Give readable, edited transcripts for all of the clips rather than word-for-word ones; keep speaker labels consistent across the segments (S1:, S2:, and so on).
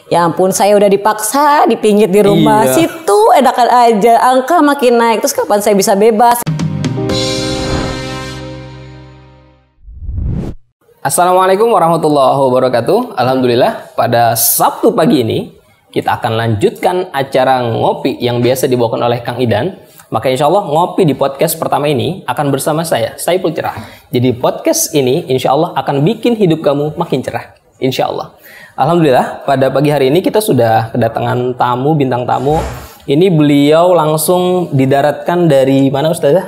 S1: Ya ampun, saya udah dipaksa dipingit di rumah. Situ edakan aja, angka makin naik. Terus kapan saya bisa bebas?
S2: Assalamualaikum warahmatullahi wabarakatuh. Alhamdulillah, pada Sabtu pagi ini kita akan lanjutkan acara ngopi yang biasa dibawakan oleh Kang Idan. Maka insya Allah ngopi di podcast pertama ini akan bersama saya, Saiful Cerah. Jadi podcast ini insya Allah akan bikin hidup kamu makin cerah. Insya Allah. Alhamdulillah, pada pagi hari ini kita sudah kedatangan tamu, bintang tamu. Ini beliau langsung didaratkan dari mana, Ustazah?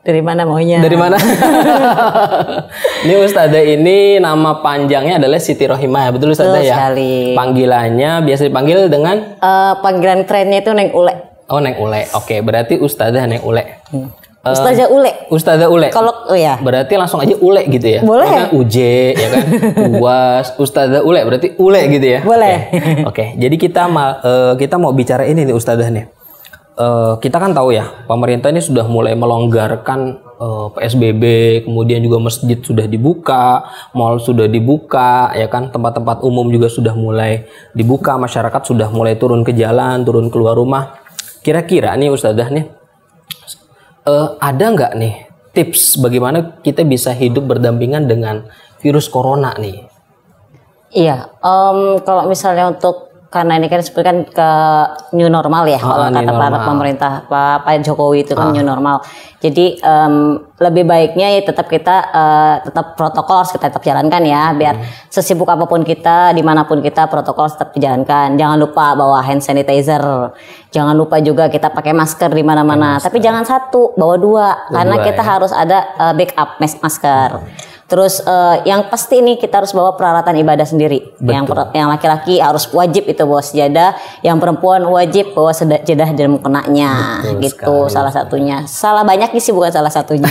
S1: Dari mana maunya?
S2: Dari mana? Ini Ustazah ini nama panjangnya adalah Siti Rohimah, betul Ustazah ya?
S1: Sekali.
S2: Panggilannya biasa dipanggil dengan?
S1: Panggilan kerennya itu Neng Ule.
S2: Oh, Neng Ule. Oke, berarti Ustazah Neng Ule.
S1: Ustazah Ule.
S2: Ustazah Ule.
S1: Kalau ya.
S2: Berarti langsung aja Ule gitu ya?
S1: Boleh.
S2: Kan UJ ya kan? UAS, Ustazah Ule berarti Ule gitu ya?
S1: Boleh.
S2: Oke. Jadi kita mau bicara ini nih Ustazah nih. Kita kan tahu ya, pemerintah ini sudah mulai melonggarkan PSBB, kemudian juga masjid sudah dibuka, mal sudah dibuka, ya kan, tempat-tempat umum juga sudah mulai dibuka, masyarakat sudah mulai turun ke jalan, turun keluar rumah. Kira-kira nih Ustazah nih, ada nggak nih tips bagaimana kita bisa hidup berdampingan dengan virus corona nih?
S1: Iya, kalau misalnya untuk karena ini kan sebenarnya ke new normal ya, kalau kata para pemerintah Pak Jokowi itu kan new normal. Jadi lebih baiknya ya tetap kita tetap protokol harus kita tetap jalankan ya, biar sesibuk apapun kita, dimanapun kita protokol tetap dijalankan. Jangan lupa bawa hand sanitizer, jangan lupa juga kita pakai masker di mana-mana. Tapi jangan satu, bawa dua, karena kita harus ada backup masker. Terus yang pasti nih kita harus bawa peralatan ibadah sendiri. Yang laki-laki harus wajib itu bawa sejadah, yang perempuan wajib bawa sejadah dan mukenanya. Gitu salah satunya. Salah banyaknya sih bukan salah satunya.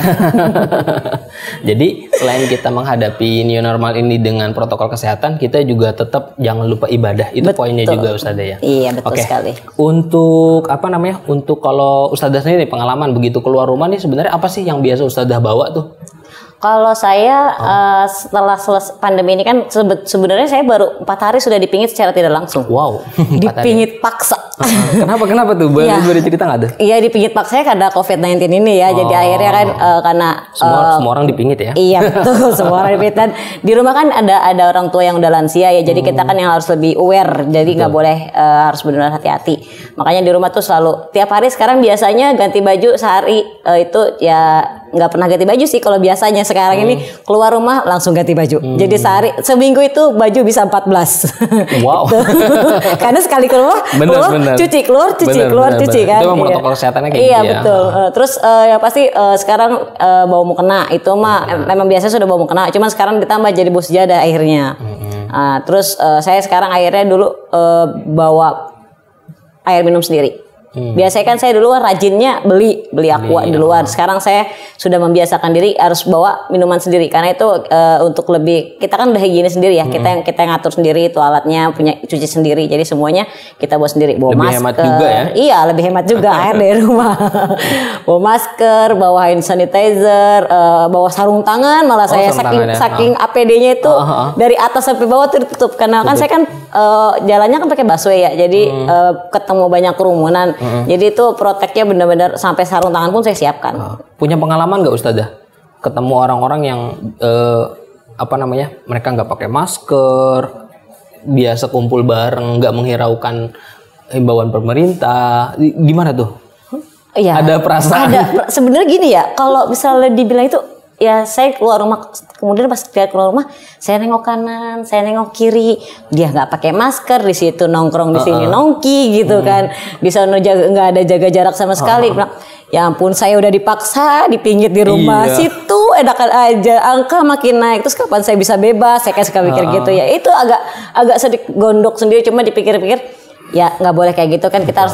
S2: Jadi selain kita menghadapi new normal ini dengan protokol kesehatan, kita juga tetap jangan lupa ibadah. Itu poinnya juga Ustazah ya.
S1: Iya, betul sekali.
S2: Untuk untuk kalau Ustazah sendiri pengalaman begitu keluar rumah nih, sebenarnya apa sih yang biasa Ustazah bawa tuh?
S1: Kalau saya setelah selesai pandemi ini kan sebenarnya saya baru 4 hari sudah dipingit secara tidak langsung.
S2: Wow.
S1: Dipingit paksa.
S2: Kenapa tuh? Boleh cerita nggak tuh?
S1: Iya, dipingit paksa karena COVID-19 ini ya. Jadi akhirnya kan karena
S2: semua orang dipingit ya.
S1: Iya betul, semua orang dipingit. Dan di rumah kan ada orang tua yang udah lansia ya. Jadi kita kan yang harus lebih aware. Jadi nggak boleh harus benar-benar hati-hati. Makanya di rumah tuh selalu tiap hari sekarang biasanya ganti baju sehari itu ya nggak pernah ganti baju sih kalau biasanya. Sekarang ini keluar rumah langsung ganti baju. Jadi seminggu itu baju bisa 14.
S2: Wow.
S1: Karena sekali keluar cuci, keluar cuci kan.
S2: Itu protokol kesehatannya kayak
S1: gitu ya. Iya betul. Terus yang pasti sekarang bawa mukena itu mah memang biasanya sudah bawa mukena. Cuman sekarang ditambah jadi bawa sejadah akhirnya. Terus saya sekarang akhirnya dulu bawa air minum sendiri. Biasanya kan saya dulu rajinnya beli aqua di luar. Sekarang saya sudah membiasakan diri harus bawa minuman sendiri karena itu untuk lebih kita kan udah higienis sendiri ya. Kita yang ngatur sendiri itu alatnya, punya cuci sendiri. Jadi semuanya kita bawa sendiri. Bawa
S2: lebih
S1: masker.
S2: Hemat juga ya.
S1: Iya, lebih hemat juga air dari rumah. Bawa masker, bawa hand sanitizer, bawa sarung tangan. Malah saya saking APD-nya itu dari atas sampai bawah tuh ditutup karena kan saya kan jalannya kan pakai busway ya. Jadi ketemu banyak kerumunan. Jadi itu proteknya benar-benar sampai sarung tangan pun saya siapkan.
S2: Punya pengalaman nggak Ustazah? Ketemu orang-orang yang mereka nggak pakai masker, biasa kumpul bareng, nggak menghiraukan himbauan pemerintah, gimana tuh?
S1: Iya.
S2: Ada perasaan?
S1: Ada. Sebenarnya gini ya, kalau misalnya dibilang itu ya saya keluar rumah, kemudian pas dia keluar rumah saya nengok kanan, saya nengok kiri, dia nggak pakai masker, di situ nongkrong, di sini nongki gitu kan, di sana nggak ada jaga jarak sama sekali. Ya ampun, saya udah dipaksa dipingit di rumah. Situ edakan aja, angka makin naik. Terus kapan saya bisa bebas? Saya kayak suka mikir gitu ya. Itu agak sedikit gondok sendiri, cuma dipikir-pikir ya nggak boleh kayak gitu kan. Kita harus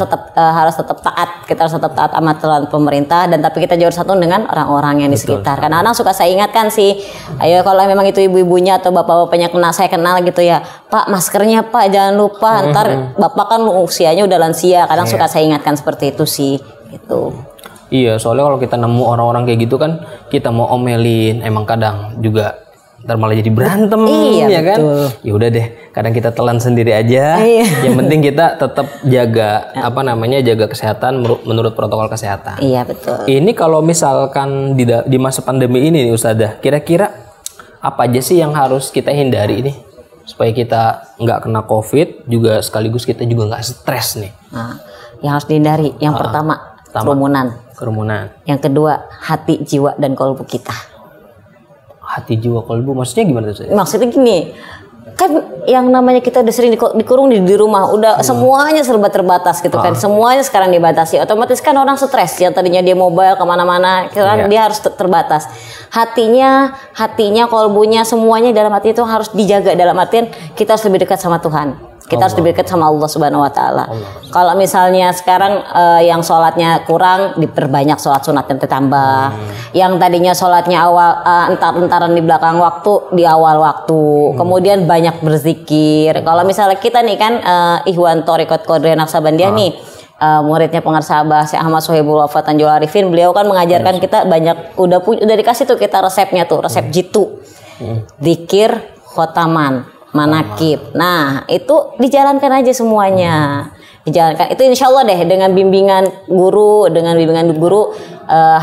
S1: tetap taat, kita harus tetap taat sama aturan pemerintah, dan tapi kita jauh satu dengan orang-orang yang di sekitar. Karena anak suka saya ingatkan sih, ayo kalau memang itu ibu-ibunya atau bapak-bapaknya saya kenal gitu ya, Pak maskernya Pak jangan lupa, ntar bapak kan usianya udah lansia. Kadang suka saya ingatkan seperti itu sih gitu.
S2: Iya, soalnya kalau kita nemu orang-orang kayak gitu kan, kita mau omelin, emang kadang juga ntar malah jadi berantem,
S1: Iya,
S2: ya kan?
S1: betul.
S2: Ya udah deh, kadang kita telan sendiri aja.
S1: Iya.
S2: Yang penting kita tetap jaga jaga kesehatan menurut protokol kesehatan.
S1: Iya betul.
S2: Ini kalau misalkan di masa pandemi ini nih Ustazah, kira-kira apa aja sih yang harus kita hindari nih supaya kita nggak kena COVID, juga sekaligus kita juga nggak stres nih.
S1: Nah, yang harus dihindari, yang pertama kerumunan. Yang kedua, hati, jiwa, dan kolbu kita.
S2: Hati, jiwa, kolbu, maksudnya gimana tuh?
S1: Maksudnya gini, kan yang namanya kita udah sering dikurung di rumah, udah semuanya serba terbatas gitu kan, semuanya sekarang dibatasi. Otomatis kan orang stres, yang tadinya dia mobile kemana-mana, kan dia harus terbatas. Hatinya, kolbunya, semuanya dalam hati itu harus dijaga, dalam artian kita harus lebih dekat sama Tuhan. Kita harus lebih dekat sama Allah Subhanahu Wa Taala. Kalau misalnya sekarang yang sholatnya kurang, diperbanyak sholat sunatnya ditambah. Yang tadinya sholatnya awal entar-entaran di belakang waktu, di awal waktu. Kemudian banyak berzikir. Kalau misalnya kita nih kan Ikhwan Thariqat Qadiriyah Naqsabandiyah nih, muridnya pengarsabah Syekh Ahmad Sohibul Wafa Tanjul Arifin, beliau kan mengajarkan kita banyak, udah dikasih tuh kita resepnya tuh, resep jitu, zikir, khotaman, manakib. Nah itu dijalankan aja semuanya, dijalankan. Itu insya Allah deh dengan bimbingan guru,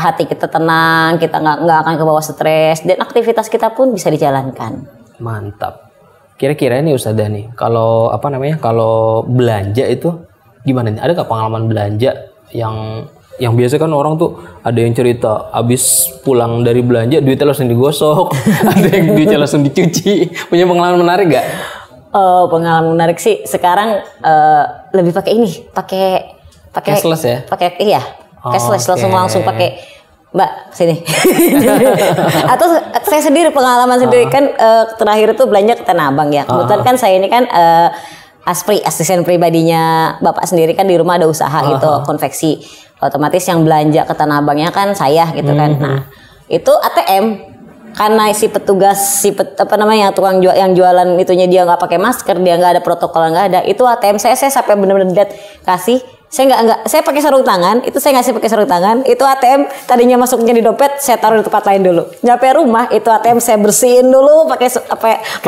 S1: hati kita tenang, kita nggak akan ke bawah stres, dan aktivitas kita pun bisa dijalankan.
S2: Mantap. Kira-kira ini Ustazah nih, kalau kalau belanja itu gimana nih? Ada nggak pengalaman belanja yang biasa kan orang tuh ada yang cerita abis pulang dari belanja duitnya langsung digosok, ada yang duitnya langsung dicuci. Punya pengalaman menarik gak?
S1: Pengalaman menarik sih sekarang lebih pakai
S2: cashless ya?
S1: Cashless, langsung pakai Mbak sini. Atau saya sendiri pengalaman sendiri kan terakhir itu belanja ke Tanah Abang ya. Kebetulan kan saya ini kan asisten pribadinya Bapak sendiri kan, di rumah ada usaha gitu konveksi. Otomatis yang belanja ke Tanah Abangnya kan saya gitu kan. Nah, itu ATM karena si petugas tukang jual yang jualan itunya dia nggak pakai masker, dia nggak ada protokol, nggak ada. Itu ATM saya sampai benar-benar lihat kasih. Saya pakai sarung tangan, itu saya ngasih pakai sarung tangan. Itu ATM tadinya masuknya di dompet, saya taruh di tempat lain dulu. Nyampe rumah, itu ATM saya bersihin dulu pakai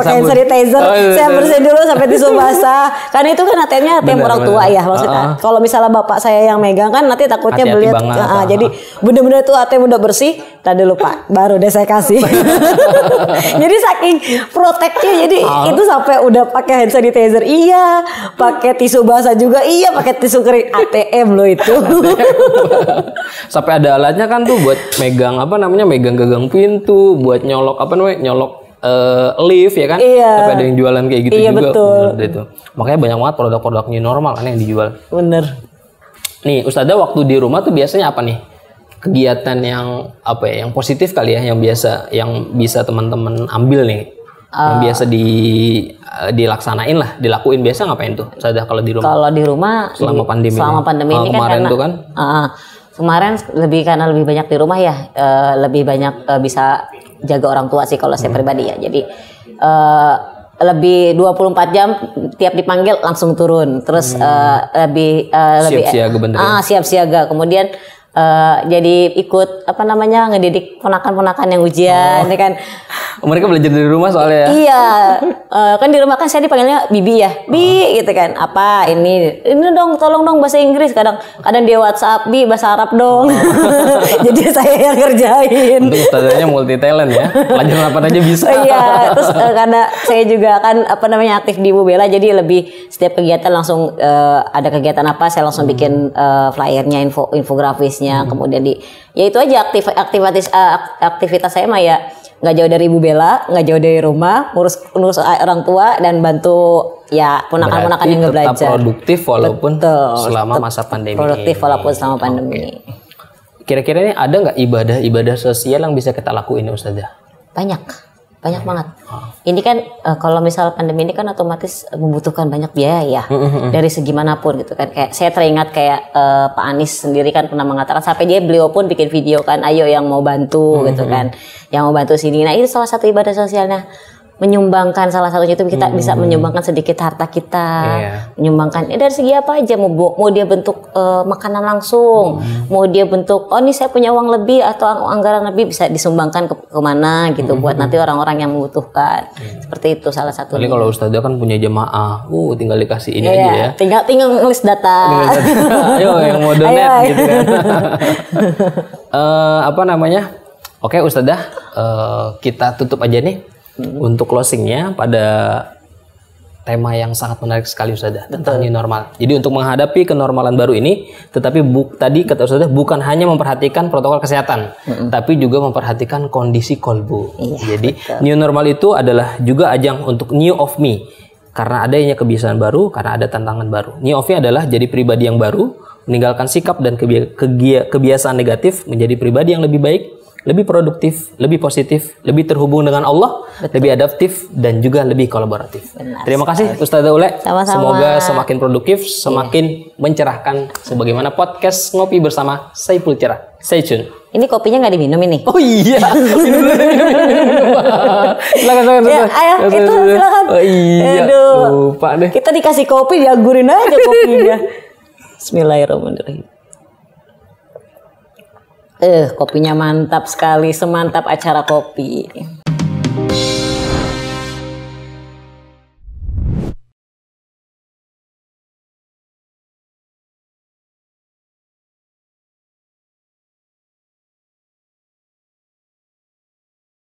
S1: hand sanitizer. Saya bersihin dulu sampai tisu basah. Karena itu kan ATM-nya ATM orang tua ya maksudnya. Kalau misalnya bapak saya yang megang kan nanti takutnya beliau. Jadi benar-benar itu ATM udah bersih. Tadi dulu Pak, baru deh saya kasih. Jadi saking proteknya, jadi itu sampai udah pakai hand sanitizer, iya, pakai tisu basah juga, iya, pakai tisu kering. ATM loh itu.
S2: Sampai ada alatnya kan tuh buat megang megang gagang pintu, buat nyolok lift ya kan.
S1: Iya.
S2: Sampai ada yang jualan kayak gitu juga.
S1: Betul.
S2: Itu. Makanya banyak banget produk-produk new normal kan yang dijual.
S1: Bener.
S2: Nih Ustazah, waktu di rumah tuh biasanya apa nih? Kegiatan yang yang positif kali ya, yang bisa teman-teman ambil nih. Yang biasa dilakuin biasa ngapain tuh? Sadah kalau di rumah.
S1: Kalau di rumah
S2: selama pandemi
S1: ini kan
S2: kemarin tuh kan.
S1: Kemarin karena lebih banyak di rumah ya, lebih banyak bisa jaga orang tua sih kalau saya pribadi ya. Jadi lebih 24 jam tiap dipanggil langsung turun. Terus lebih
S2: siap-siaga bener.
S1: Siap siaga. Kemudian jadi ikut ngedidik ponakan-ponakan yang ujian ya kan.
S2: Mereka belajar dari rumah soalnya ya.
S1: Iya, kan di rumah kan saya dipanggilnya Bibi ya, gitu kan. Apa ini dong, tolong dong bahasa Inggris. Kadang dia WhatsApp, Bi bahasa Arab dong. Jadi saya yang kerjain.
S2: Untuk Ustazahnya multi talent ya, pelajaran apa aja bisa.
S1: Iya, terus karena saya juga kan aktif di Ibu Bella, jadi lebih setiap kegiatan langsung ada kegiatan apa saya langsung bikin flyernya, infografisnya, kemudian ya itu aja aktivitas saya mah ya. Nggak jauh dari Ibu Bella, nggak jauh dari rumah, ngurus orang tua dan bantu ya ponakan-ponakan yang nggak belajar.
S2: Tetap produktif walaupun selama masa pandemi.
S1: Produktif walaupun selama pandemi.
S2: Kira-kira ini ada nggak ibadah sosial yang bisa kita lakuin Ustazah?
S1: Banyak banget. Ini kan kalau misal pandemi ini kan otomatis membutuhkan banyak biaya ya, dari segi manapun gitu kan. Kayak saya teringat kayak Pak Anies sendiri kan pernah mengatakan, sampai beliau pun bikin video kan, ayo yang mau bantu gitu kan, yang mau bantu sini. Nah itu salah satu ibadah sosialnya menyumbangkan, salah satunya itu kita bisa menyumbangkan sedikit harta kita, menyumbangkan dari segi apa aja, mau dia bentuk makanan langsung, mau dia bentuk oh ini saya punya uang lebih atau anggaran lebih bisa disumbangkan kemana gitu buat nanti orang-orang yang membutuhkan. Seperti itu salah satunya.
S2: Kalau Ustazah kan punya jemaah, tinggal tinggal dikasih ini aja ya.
S1: Tinggal nulis data.
S2: Ayo yang modernet gitu kan. Apa namanya? Oke Ustazah, kita tutup aja nih untuk closingnya pada tema yang sangat menarik sekali Ustazah tentang new normal. Jadi untuk menghadapi kenormalan baru ini, tetapi tadi kata Ustazah bukan hanya memperhatikan protokol kesehatan, tapi juga memperhatikan kondisi kolbu. Jadi new normal itu adalah juga ajang untuk new of me. Karena adanya kebiasaan baru, karena ada tantangan baru. New of me adalah jadi pribadi yang baru, meninggalkan sikap dan kebiasaan negatif, menjadi pribadi yang lebih baik, lebih produktif, lebih positif, lebih terhubung dengan Allah, lebih adaptif, dan juga lebih kolaboratif.
S1: Benar.
S2: Terima kasih Ustazah Ule.
S1: Sama-sama.
S2: Semoga semakin produktif, semakin mencerahkan sebagaimana podcast Ngopi Bersama Saiful Cerah. Stay tune.
S1: Ini kopinya nggak diminum ini?
S2: Oh iya. Minum. Silakan.
S1: Ya, ayo itu silakan.
S2: Oh iya.
S1: Aduh.
S2: Lupa deh.
S1: Kita dikasih kopi dianggurin aja kopinya. Bismillahirrahmanirrahim. Kopinya mantap sekali, semantap acara kopi.